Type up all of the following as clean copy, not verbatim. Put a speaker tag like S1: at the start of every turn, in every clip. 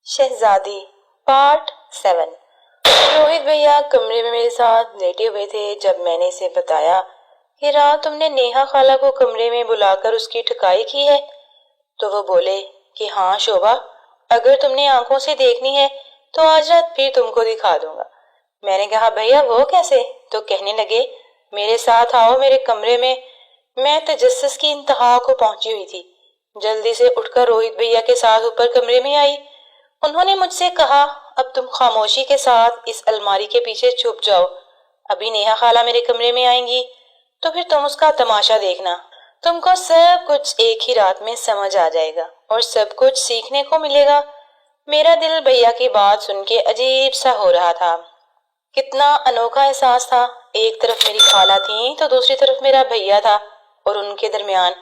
S1: शहजादी part 7। Rohit भैया कमरे में मेरे साथ लेटे हुए थे जब मैंने इसे बताया कि रात तुमने नेहा खाला को कमरे में बुलाकर उसकी ठुकाई की है। तो वो बोले कि हाँ शोभा, अगर तुमने आंखों से देखनी है तो आज रात फिर तुमको दिखा दूंगा। मैंने कहा भैया वो कैसे? तो कहने लगे मेरे साथ आओ मेरे कमरे में। मैं तजस्सुस की इंतहा को पहुंची हुई थी। जल्दी से उठकर रोहित भैया के साथ ऊपर कमरे में आई। उन्होंने मुझसे कहा अब तुम खामोशी के साथ इस अलमारी के पीछे छुप जाओ। अभी नेहा खाला मेरे कमरे में आएंगी तो फिर तुम उसका तमाशा देखना। तुमको सब कुछ एक ही रात में समझ आ जाएगा और सब कुछ सीखने को मिलेगा। मेरा दिल भैया की बात सुन के अजीब सा हो रहा था। कितना अनोखा एहसास था। एक तरफ मेरी खाला थी तो दूसरी तरफ मेरा भैया था और उनके दरमियान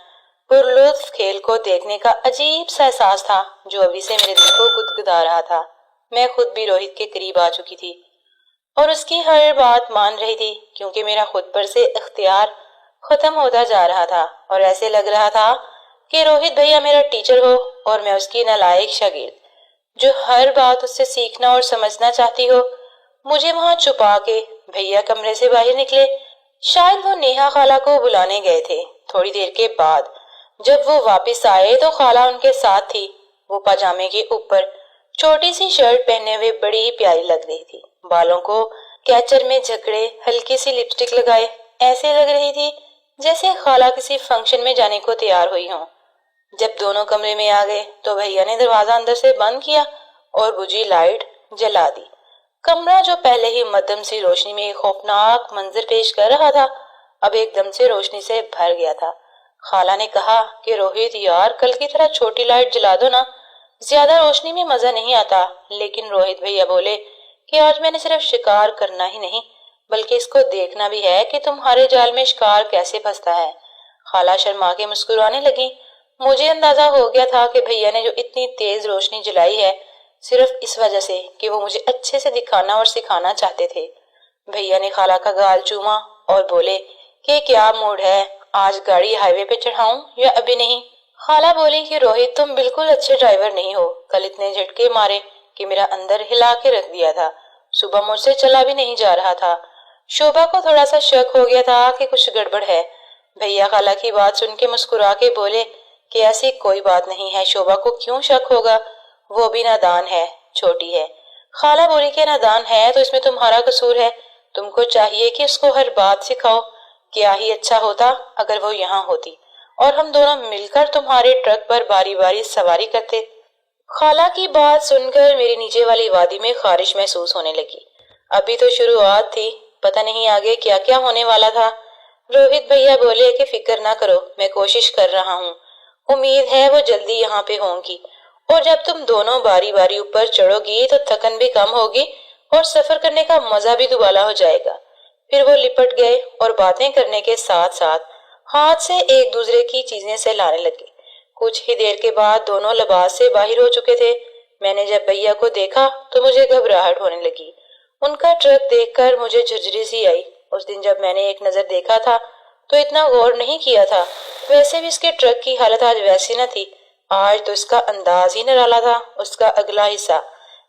S1: पुरलुत्फ खेल को देखने का अजीब सा एहसास था जो अभी से मेरे दिल को गुदगुदा रहा था। मैं खुद भी रोहित के करीब आ चुकी थी और उसकी हर बात मान रही थी क्योंकि मेरा खुद पर से इख्तियार खत्म होता जा रहा था और ऐसे लग रहा था कि रोहित भैया मेरा टीचर हो और मैं उसकी नालायक शागिर्द जो हर बात उससे सीखना और समझना चाहती हो। मुझे वहां छुपा के भैया कमरे से बाहर निकले। शायद वो नेहा खाला को बुलाने गए थे। थोड़ी देर के बाद जब वो वापस आए तो खाला उनके साथ थी। वो पजामे के ऊपर छोटी सी शर्ट पहने हुए बड़ी प्यारी लग रही थी। बालों को कैचर में जकड़े हल्की सी लिपस्टिक लगाए ऐसे लग रही थी जैसे खाला किसी फंक्शन में जाने को तैयार हुई हो। जब दोनों कमरे में आ गए तो भैया ने दरवाजा अंदर से बंद किया और बुझी लाइट जला दी। कमरा जो पहले ही मध्यम सी रोशनी में एक खौफनाक मंजर पेश कर रहा था अब एकदम से रोशनी से भर गया था। खाला ने कहा कि रोहित यार कल की तरह छोटी लाइट जला दो ना, ज्यादा रोशनी में मजा नहीं आता। लेकिन रोहित भैया बोले कि आज मैंने सिर्फ शिकार करना ही नहीं बल्कि इसको देखना भी है कि तुम्हारे जाल में शिकार कैसे फंसता है। खाला शर्मा के मुस्कुराने लगी। मुझे अंदाजा हो गया था कि भैया ने जो इतनी तेज रोशनी जलाई है सिर्फ इस वजह से कि वो मुझे अच्छे से दिखाना और सिखाना चाहते थे। भैया ने खाला का गाल चूमा और बोले कि क्या मूड है, आज गाड़ी हाईवे पे चढ़ाऊं या अभी नहीं? खाला बोली कि रोहित तुम बिल्कुल अच्छे ड्राइवर नहीं हो। कल इतने झटके मारे कि मेरा अंदर हिला के रख दिया था। सुबह मुझसे चला भी नहीं जा रहा था। शोभा को थोड़ा सा शक हो गया था कि कुछ गड़बड़ है। भैया खाला की बात सुन के मुस्कुरा के बोले कि ऐसी कोई बात नहीं है, शोभा को क्यों शक होगा, वो भी नादान है, छोटी है। खाला बोली कि नादान है तो इसमें तुम्हारा कसूर है। तुमको चाहिए कि उसको हर बात सिखाओ। क्या ही अच्छा होता अगर वो यहाँ होती और हम दोनों मिलकर तुम्हारे ट्रक पर बारी बारी सवारी करते। खाला की बात सुनकर मेरी नीचे वाली वादी में खारिश महसूस होने लगी। अभी तो शुरुआत थी, पता नहीं आगे क्या क्या होने वाला था। रोहित भैया बोले कि फिक्र ना करो, मैं कोशिश कर रहा हूँ। उम्मीद है वो जल्दी यहाँ पे होंगी और जब तुम दोनों बारी बारी ऊपर चढ़ोगी तो थकन भी कम होगी और सफर करने का मजा भी दुबाला हो जाएगा। फिर वो लिपट गए और बातें करने के साथ साथ हाथ से एक दूसरे की चीजें से लाने लगे। कुछ ही देर के बाद दोनों लिबास से बाहर हो चुके थे। मैंने जब भैया को देखा तो मुझे घबराहट होने लगी। उनका ट्रक देखकर मुझे झुर्री सी आई। उस दिन जब मैंने एक नजर देखा था तो इतना गौर नहीं किया था। वैसे भी इसके ट्रक की हालत आज वैसी न थी। आज तो इसका अंदाज ही निराला था। उसका अगला हिस्सा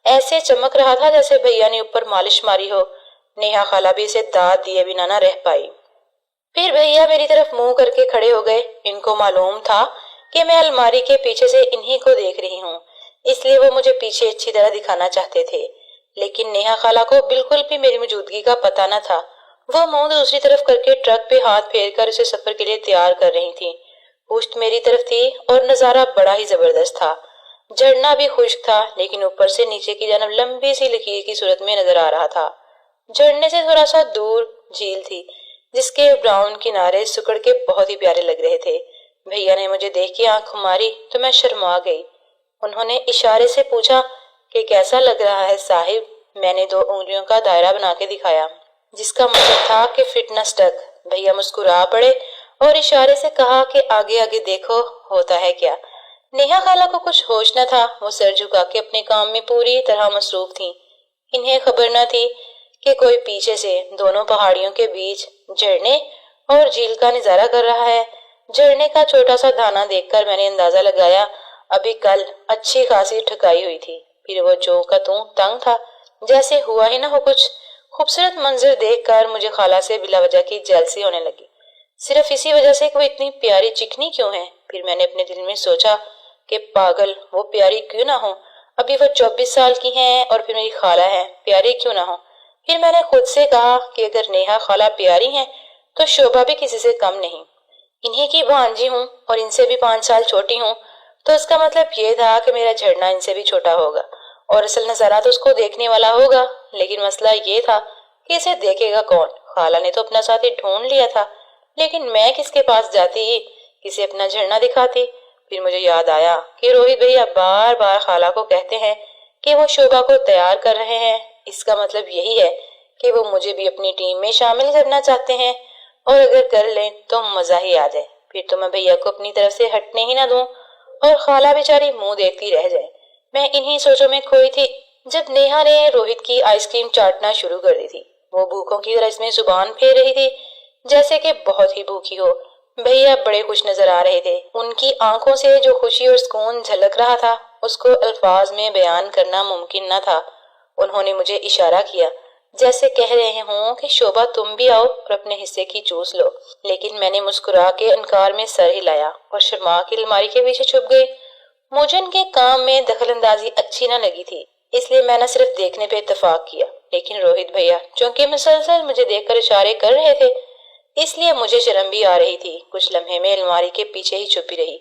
S1: ऐसे चमक रहा था जैसे भैया ने ऊपर मालिश मारी हो। नेहा खाला भी इसे दाद दिए बिना न रह पाई। फिर भैया मेरी तरफ मुंह करके खड़े हो गए। इनको मालूम था कि मैं अलमारी के पीछे से इन्हीं को देख रही हूँ, इसलिए वो मुझे पीछे अच्छी तरह दिखाना चाहते थे। लेकिन नेहा खाला को बिल्कुल भी मेरी मौजूदगी का पता न था। वो मुंह दूसरी तरफ करके ट्रक पे हाथ फेर कर उसे सफर के लिए तैयार कर रही थी। पुश्त मेरी तरफ थी और नजारा बड़ा ही जबरदस्त था। झरना भी खुश्क था लेकिन ऊपर से नीचे की जानब लंबी सी लकीर की सूरत में नजर आ रहा था। झरने से थोड़ा सा दूर झील थी जिसके ब्राउन किनारे सुकड़ के बहुत ही प्यारे लग रहे थे। भैया ने मुझे देख के आंख मारी तो मैं शर्मा गई। उन्होंने इशारे से पूछा कि कैसा लग रहा है साहिब। मैंने 2 उंगलियों का दायरा बना के दिखाया जिसका मतलब था कि फिटनेस टक। भैया मुस्कुरा पड़े और इशारे से कहा कि आगे आगे देखो होता है क्या। नेहा खाला को कुछ होश न था। वो सर झुका के अपने काम में पूरी तरह मसरूफ थी। इन्हें खबर न थी कि कोई पीछे से दोनों पहाड़ियों के बीच झरने और झील का नजारा कर रहा है। झरने का छोटा सा दाना देखकर मैंने अंदाजा लगाया अभी कल अच्छी खासी ठुकाई हुई थी। फिर वो जो का त्यों तंग था, जैसे हुआ ही ना हो कुछ। खूबसूरत मंजर देखकर मुझे खाला से बिला वजह की जेलसी होने लगी, सिर्फ इसी वजह से कि वो इतनी प्यारी चिकनी क्यों है। फिर मैंने अपने दिल में सोचा कि पागल, वो प्यारी क्यों ना हो, अभी वो 24 साल की हैं और फिर मेरी खाला है, प्यारी क्यों ना हो। फिर मैंने खुद से कहा कि अगर नेहा खाला प्यारी हैं तो शोभा भी किसी से कम नहीं। इन्हीं की भांजी हूँ और इनसे भी 5 साल छोटी हूँ, तो इसका मतलब ये था कि मेरा झरना इनसे भी छोटा होगा और असल नजारा तो उसको देखने वाला होगा। लेकिन मसला ये था कि इसे देखेगा कौन। खाला ने तो अपना साथी ढूंढ लिया था, लेकिन मैं किसके पास जाती, किसे अपना झरना दिखाती। फिर मुझे याद आया कि रोहित भैया बार बार खाला को कहते हैं कि वो शोभा को तैयार कर रहे हैं। इसका मतलब यही है कि वो मुझे भी अपनी टीम में शामिल करना चाहते हैं, और अगर कर लें तो मजा ही आ जाए। फिर तो मैं भैया को अपनी तरफ से हटने ही ना दूं और खाला बेचारी मुंह देखती रह जाए। मैं इन्हीं सोचों में खोई थी जब नेहा ने रोहित की आइसक्रीम चाटना शुरू कर दी थी। वो भूखों की तरह इसमें जुबान फेर रही थी, जैसे कि बहुत ही भूखी हो। भैया बड़े खुश नजर आ रहे थे। उनकी आंखों से जो खुशी और सुकून झलक रहा था उसको अल्फाज में बयान करना मुमकिन न था। उन्होंने मुझे इशारा किया, जैसे कह रहे हों कि शोभा तुम भी आओ और अपने हिस्से की चूस लो। लेकिन मैंने मुस्कुरा के इनकार में सर हिलाया और शर्मा की अलमारी के पीछे छुप गई। मुझे उनके काम में दखलंदाजी अच्छी न लगी थी, इसलिए मैं न सिर्फ देखने पे इत्तेफाक किया, लेकिन रोहित भैया चूंकि मुसलसल मुझे देखकर इशारे कर रहे थे, इसलिए मुझे शर्म भी आ रही थी। कुछ लम्हे में अलमारी के पीछे ही छुपी रही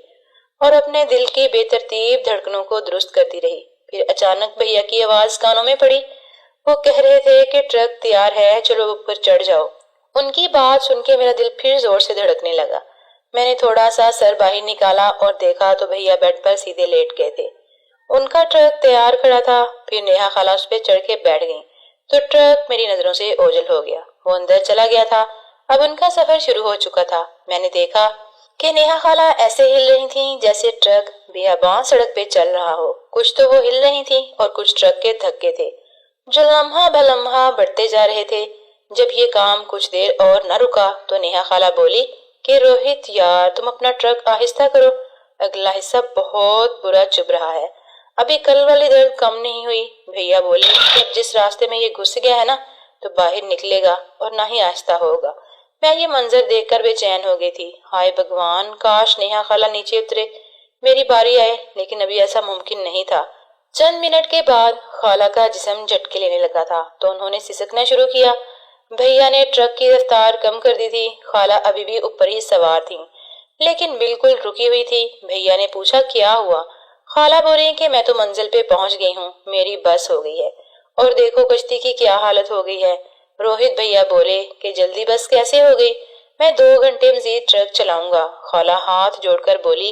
S1: और अपने दिल की बेतरतीब धड़कनों को दुरुस्त करती रही। फिर अचानक भैया की आवाज कानों में पड़ी। वो कह रहे थे कि ट्रक तैयार है, चलो ऊपर चढ़ जाओ। उनकी बात सुन के मेरा दिल फिर जोर से धड़कने लगा। मैंने थोड़ा सा सर बाहर निकाला और देखा तो भैया बेड पर सीधे लेट गए थे। उनका ट्रक तैयार खड़ा था। फिर नेहा खाला उस पे चढ़ के बैठ गई तो ट्रक मेरी नजरों से ओझल हो गया। वो अंदर चला गया था। अब उनका सफर शुरू हो चुका था। मैंने देखा कि नेहा खाला ऐसे हिल रही थीं जैसे ट्रक बेआबान सड़क पे चल रहा हो। कुछ तो वो हिल रही थीं और कुछ ट्रक के धक्के थे जो लम्हा ब लम्हा बढ़ते जा रहे थे। जब ये काम कुछ देर और न रुका तो नेहा खाला बोली कि रोहित यार, तुम अपना ट्रक आहिस्ता करो, अगला हिस्सा बहुत बुरा चुभ रहा है, अभी कल वाली दर्द कम नहीं हुई। भैया बोले कि अब जिस रास्ते में ये घुस गया है ना तो बाहर निकलेगा और ना ही आहिस्ता होगा। मैं ये मंजर देखकर बेचैन हो गई थी। हाय भगवान, काश नेहा खाला नीचे उतरे, मेरी बारी आए, लेकिन अभी ऐसा मुमकिन नहीं था। चंद मिनट के बाद खाला का जिस्म झटके लेने लगा था तो उन्होंने सिसकना शुरू किया। भैया ने ट्रक की रफ्तार कम कर दी थी। खाला अभी भी ऊपर ही सवार थी, लेकिन बिल्कुल रुकी हुई थी। भैया ने पूछा क्या हुआ। खाला बोल रही कि मैं तो मंजिल पे पहुंच गई हूँ, मेरी बस हो गई है और देखो कश्ती की क्या हालत हो गई है। रोहित भैया बोले कि जल्दी बस कैसे हो गई, मैं 2 घंटे मजीद ट्रक चलाऊंगा। खाला हाथ जोड़कर बोली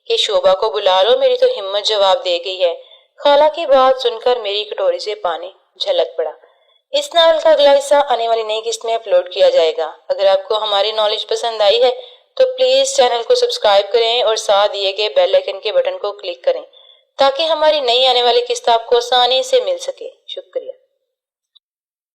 S1: कि शोभा को बुला लो, मेरी तो हिम्मत जवाब दे गई है। खाला की बात सुनकर मेरी कटोरी से पानी झलक पड़ा। इस नावल का अगला हिस्सा आने वाली नई किस्त में अपलोड किया जाएगा। अगर आपको हमारी नॉलेज पसंद आई है तो प्लीज चैनल को सब्सक्राइब करें और साथ दिए गए बेल आइकन के बटन को क्लिक करें ताकि हमारी नई आने वाली किस्त आपको आसानी से मिल सके। शुक्रिया।